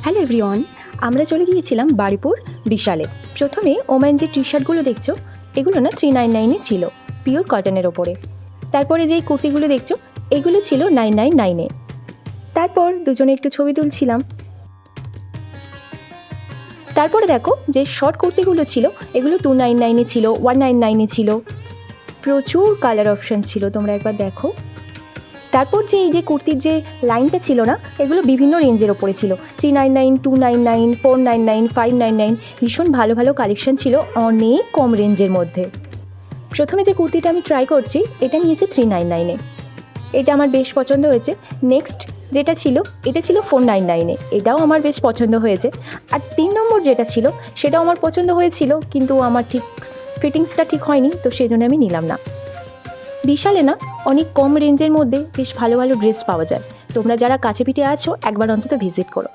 Hello everyone, আমরা চলে গিয়েছিলাম বারুইপুর বিশালে। প্রথমে ওম্যান যে টি শার্টগুলো দেখছো এগুলো না 399-এ ছিল, পিওর কটনের ওপরে। তারপরে যেই কুর্তিগুলো দেখছো এগুলো ছিল 999-এ। তারপর দুজনে একটু ছবি তুলছিলাম। তারপরে দেখো যে শর্ট কুর্তিগুলো ছিল এগুলো 299-এ ছিল, 199-এ ছিল। প্রচুর কালার অপশান ছিল, তোমরা একবার দেখো। তারপর যে এই যে কুর্তির যে লাইনটা ছিল না, এগুলো বিভিন্ন রেঞ্জের ওপরে ছিল, 399, 299, 499, 599। ভীষণ ভালো ভালো কালেকশন ছিল অনেক কম রেঞ্জের মধ্যে। প্রথমে যে কুর্তিটা আমি ট্রাই করছি এটা নিয়েছে 399-এ, এটা আমার বেশ পছন্দ হয়েছে। নেক্সট যেটা ছিল এটা ছিল 499-এ, এটাও আমার বেশ পছন্দ হয়েছে। আর 3 নম্বর যেটা ছিল সেটাও আমার পছন্দ হয়েছিল, কিন্তু আমার ঠিক ফিটিংসটা ঠিক হয়নি, তো সেই জন্য আমি নিলাম না। বিশালে না অনেক কম রেঞ্জের মধ্যে বেশ ভালো ভালো ড্রেস পাওয়া যায়। তোমরা যারা কাছে পিঠে আছো একবার অন্তত ভিজিট করো।